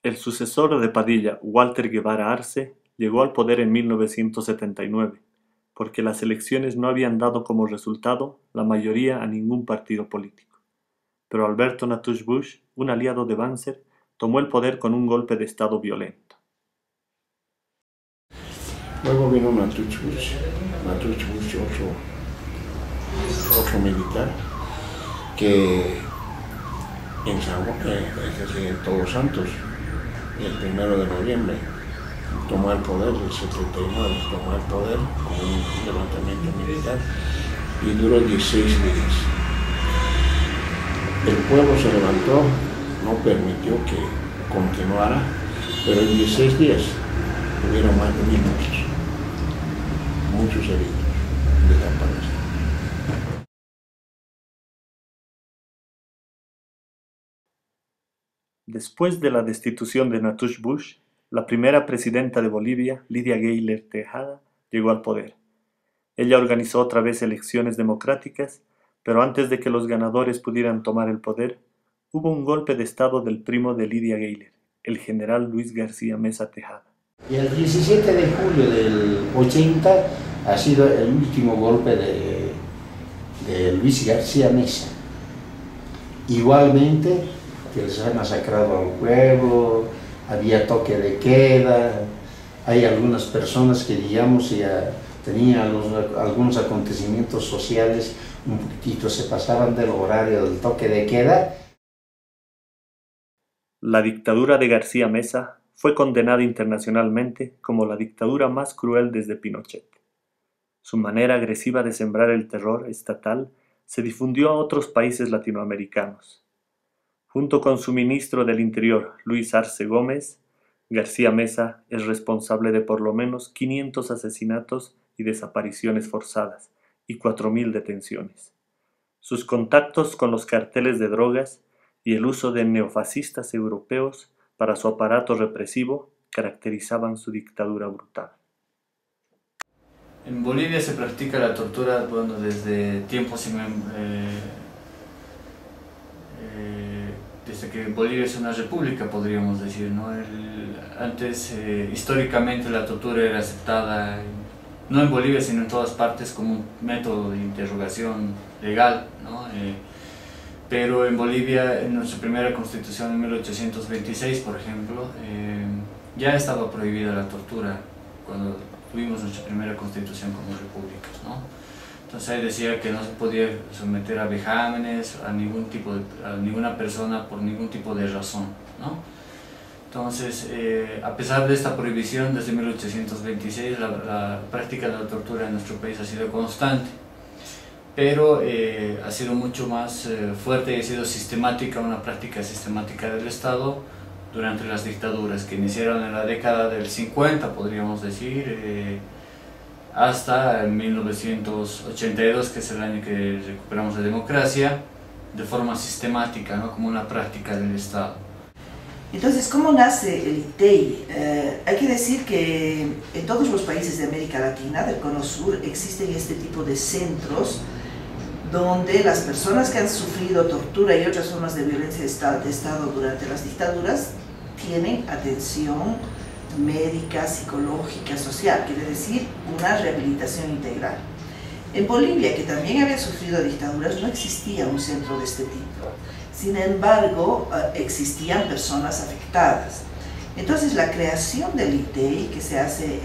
El sucesor de Padilla, Walter Guevara Arce, llegó al poder en 1979, porque las elecciones no habían dado como resultado la mayoría a ningún partido político. Pero Alberto Natush Bush, un aliado de Banzer, tomó el poder con un golpe de Estado violento. Luego vino Natush Bush, otro militar, que en Todos Santos, el 1 de noviembre, tomó el poder, el 79 tomó el poder con un levantamiento militar y duró 16 días. El pueblo se levantó, no permitió que continuara, pero en 16 días hubieron más de 1000 muertos, muchos heridos, desaparecidos. Después de la destitución de Natush Bush, la primera presidenta de Bolivia, Lidia Gayler Tejada, llegó al poder. Ella organizó otra vez elecciones democráticas, pero antes de que los ganadores pudieran tomar el poder, hubo un golpe de Estado del primo de Lidia Gayler, el general Luis García Meza Tejada. Y el 17 de julio del 80 ha sido el último golpe de Luis García Meza. Igualmente, que les ha masacrado al pueblo, había toque de queda, hay algunas personas que, digamos, ya tenían algunos acontecimientos sociales, un poquitito se pasaban del horario del toque de queda. La dictadura de García Meza fue condenada internacionalmente como la dictadura más cruel desde Pinochet. Su manera agresiva de sembrar el terror estatal se difundió a otros países latinoamericanos. Junto con su ministro del Interior, Luis Arce Gómez, García Meza es responsable de por lo menos 500 asesinatos y desapariciones forzadas y 4000 detenciones. Sus contactos con los carteles de drogas y el uso de neofascistas europeos para su aparato represivo caracterizaban su dictadura brutal. En Bolivia se practica la tortura, bueno, desde tiempos desde que Bolivia es una república, podríamos decir, ¿no? Antes, históricamente, la tortura era aceptada, no en Bolivia, sino en todas partes, como un método de interrogación legal, ¿no? Pero en Bolivia, en nuestra primera constitución en 1826, por ejemplo, ya estaba prohibida la tortura cuando tuvimos nuestra primera constitución como república, ¿no? Entonces ahí decía que no se podía someter a vejámenes a ninguna persona por ningún tipo de razón, ¿no? Entonces, a pesar de esta prohibición, desde 1826 la práctica de la tortura en nuestro país ha sido constante, pero ha sido mucho más fuerte y ha sido sistemática, una práctica sistemática del Estado durante las dictaduras que iniciaron en la década del 50, podríamos decir, hasta 1982, que es el año que recuperamos la democracia, de forma sistemática, ¿no? Como una práctica del Estado. Entonces, ¿cómo nace el ITEI? Hay que decir que en todos los países de América Latina, del Cono Sur, existen este tipo de centros donde las personas que han sufrido tortura y otras formas de violencia de Estado durante las dictaduras tienen atención médica, psicológica, social, quiere decir una rehabilitación integral. En Bolivia, que también había sufrido dictaduras, no existía un centro de este tipo. Sin embargo, existían personas afectadas. Entonces, la creación del ITEI, que se hace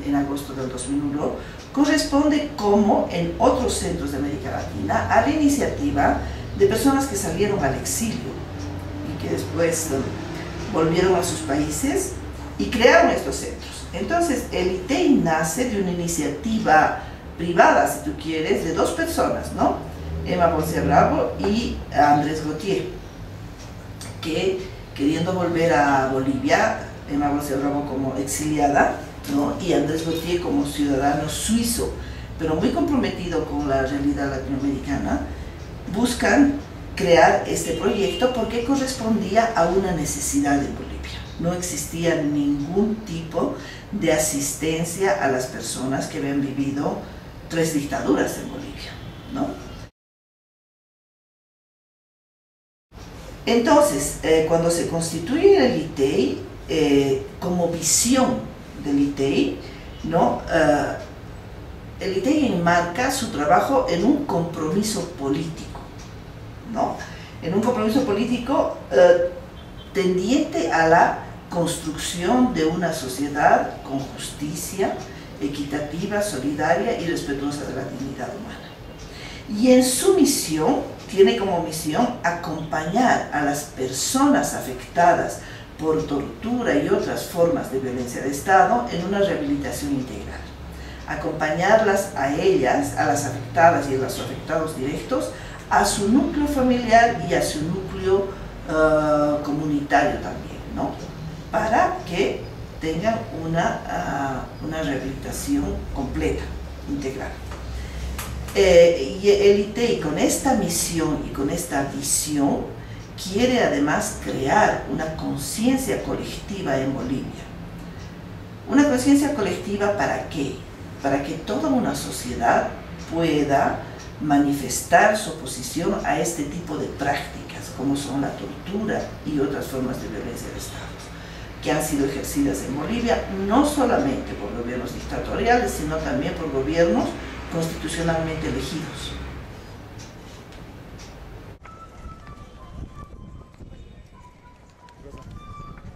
en agosto del 2001, corresponde, como en otros centros de América Latina, a la iniciativa de personas que salieron al exilio y que después volvieron a sus países y crearon estos centros. Entonces, el ITEI nace de una iniciativa privada, si tú quieres, de dos personas, ¿no? Emma Ponce Bravo y Andrés Gautier, que queriendo volver a Bolivia, Emma Ponce Bravo como exiliada, ¿no? Y Andrés Gautier como ciudadano suizo, pero muy comprometido con la realidad latinoamericana, buscan crear este proyecto porque correspondía a una necesidad en Bolivia. No existía ningún tipo de asistencia a las personas que habían vivido 3 dictaduras en Bolivia, ¿no? Entonces, cuando se constituye el ITEI, como visión del ITEI, ¿no? El ITEI enmarca su trabajo en un compromiso político, ¿no? En un compromiso político tendiente a la construcción de una sociedad con justicia, equitativa, solidaria y respetuosa de la dignidad humana. Y en su misión, tiene como misión acompañar a las personas afectadas por tortura y otras formas de violencia de Estado en una rehabilitación integral. Acompañarlas a ellas, a las afectadas y a los afectados directos, a su núcleo familiar y a su núcleo comunitario también, ¿no? Para que tengan una rehabilitación completa, integral. Y el ITEI, con esta misión y con esta visión, quiere además crear una conciencia colectiva en Bolivia. ¿Una conciencia colectiva para qué? Para que toda una sociedad pueda manifestar su oposición a este tipo de prácticas, como son la tortura y otras formas de violencia de Estado, que han sido ejercidas en Bolivia, no solamente por gobiernos dictatoriales, sino también por gobiernos constitucionalmente elegidos.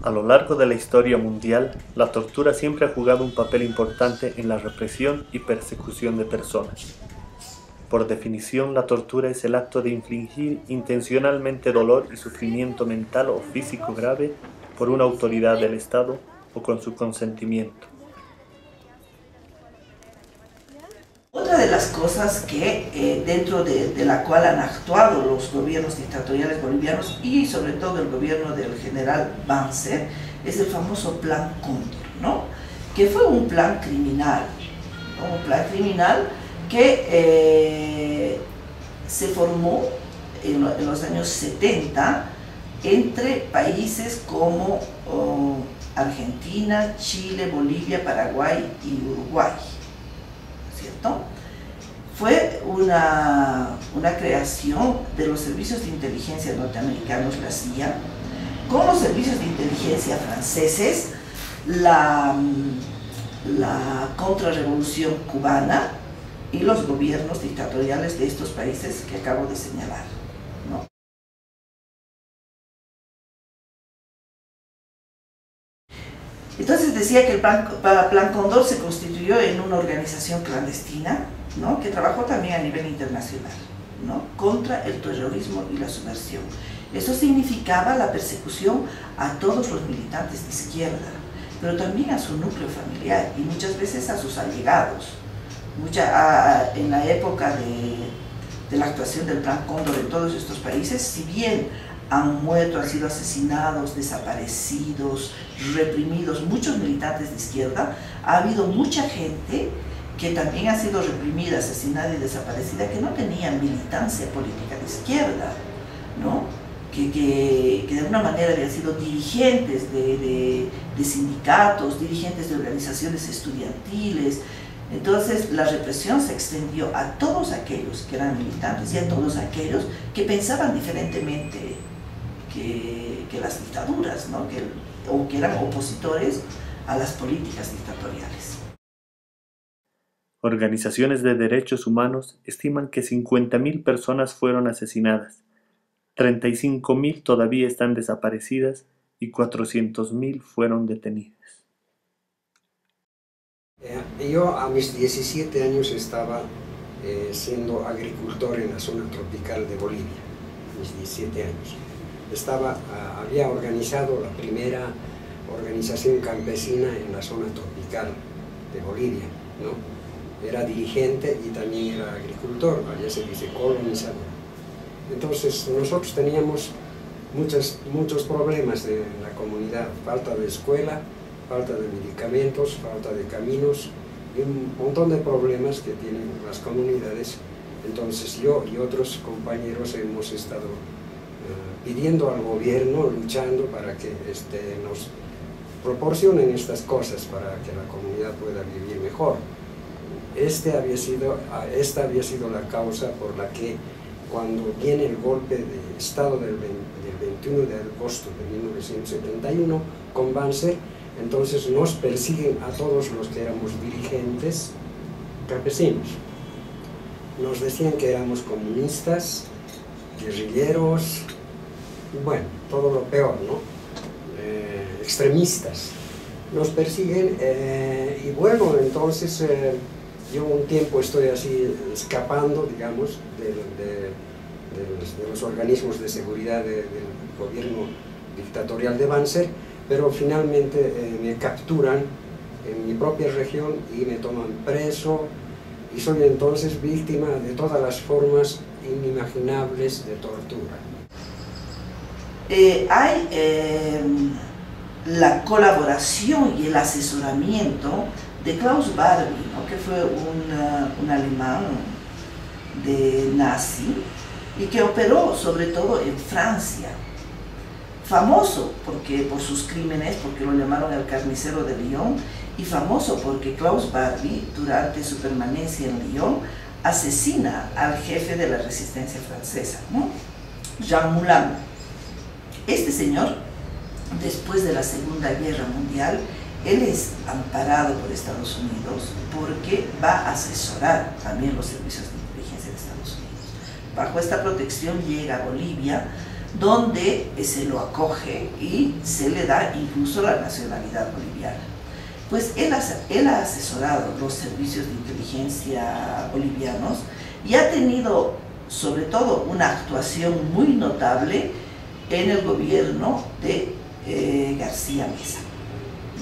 A lo largo de la historia mundial, la tortura siempre ha jugado un papel importante en la represión y persecución de personas. Por definición, la tortura es el acto de infligir intencionalmente dolor y sufrimiento mental o físico grave por una autoridad del Estado o con su consentimiento. Otra de las cosas que dentro de la cual han actuado los gobiernos dictatoriales bolivianos y sobre todo el gobierno del general Banzer es el famoso Plan Cóndor, ¿no? Que fue un plan criminal, ¿no? Un plan criminal que se formó en los años 70 entre países como Argentina, Chile, Bolivia, Paraguay y Uruguay, ¿cierto? Fue una creación de los servicios de inteligencia norteamericanos, la CIA, con los servicios de inteligencia franceses, la contrarrevolución cubana y los gobiernos dictatoriales de estos países que acabo de señalar, ¿no? Entonces decía que el Plan Cóndor se constituyó en una organización clandestina, ¿no? Que trabajó también a nivel internacional, ¿no? Contra el terrorismo y la subversión. Eso significaba la persecución a todos los militantes de izquierda, pero también a su núcleo familiar y muchas veces a sus allegados. En la época de la actuación del Plan Cóndor en todos estos países, si bien han muerto, han sido asesinados, desaparecidos, reprimidos muchos militantes de izquierda, ha habido mucha gente que también ha sido reprimida, asesinada y desaparecida, que no tenían militancia política de izquierda, ¿no? Que de alguna manera habían sido dirigentes de sindicatos, dirigentes de organizaciones estudiantiles. Entonces la represión se extendió a todos aquellos que eran militantes y a todos aquellos que pensaban diferentemente que las dictaduras, ¿no? O que eran opositores a las políticas dictatoriales. Organizaciones de derechos humanos estiman que 50.000 personas fueron asesinadas, 35.000 todavía están desaparecidas y 400.000 fueron detenidas. Yo a mis 17 años estaba siendo agricultor en la zona tropical de Bolivia, a mis 17 años. Había organizado la primera organización campesina en la zona tropical de Bolivia, ¿no? Era dirigente y también era agricultor, allá se dice colonizador. Entonces nosotros teníamos muchos problemas en la comunidad, falta de escuela, falta de medicamentos, falta de caminos y un montón de problemas que tienen las comunidades. Entonces yo y otros compañeros hemos estado pidiendo al gobierno, luchando para que nos proporcionen estas cosas para que la comunidad pueda vivir mejor. Esta había sido la causa por la que cuando viene el golpe de Estado del 21 de agosto de 1971 con Banzer, entonces nos persiguen a todos los que éramos dirigentes campesinos. Nos decían que éramos comunistas, guerrilleros, bueno, todo lo peor, ¿no? Extremistas. Nos persiguen y bueno, entonces yo un tiempo estoy así escapando, digamos, de los organismos de seguridad del gobierno dictatorial de Banzer, pero finalmente me capturan en mi propia región y me toman preso, y soy entonces víctima de todas las formas inimaginables de tortura. Hay la colaboración y el asesoramiento de Klaus Barbie, ¿no? Que fue un alemán de nazi y que operó sobre todo en Francia, famoso por sus crímenes, porque lo llamaron el carnicero de Lyon, y famoso porque Klaus Barbie, durante su permanencia en Lyon, asesina al jefe de la resistencia francesa, ¿no? Jean Moulin. Este señor, después de la Segunda Guerra Mundial, él es amparado por Estados Unidos porque va a asesorar también los servicios de inteligencia de Estados Unidos. Bajo esta protección llega a Bolivia, donde se lo acoge y se le da incluso la nacionalidad boliviana. Pues él ha asesorado los servicios de inteligencia bolivianos y ha tenido sobre todo una actuación muy notable en el gobierno de García Meza,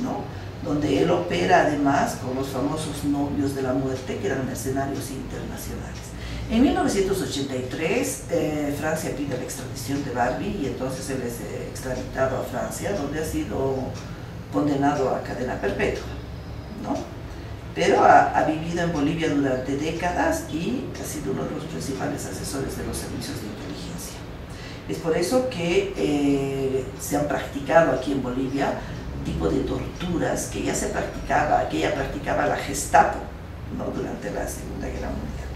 ¿no? Donde él opera además con los famosos novios de la muerte, que eran mercenarios internacionales. En 1983 Francia pide la extradición de Barbie y entonces él es extraditado a Francia, donde ha sido condenado a cadena perpetua, ¿no? Pero ha vivido en Bolivia durante décadas y ha sido uno de los principales asesores de los servicios de inteligencia. Es por eso que se han practicado aquí en Bolivia tipo de torturas que ya practicaba la Gestapo, ¿no? Durante la Segunda Guerra Mundial.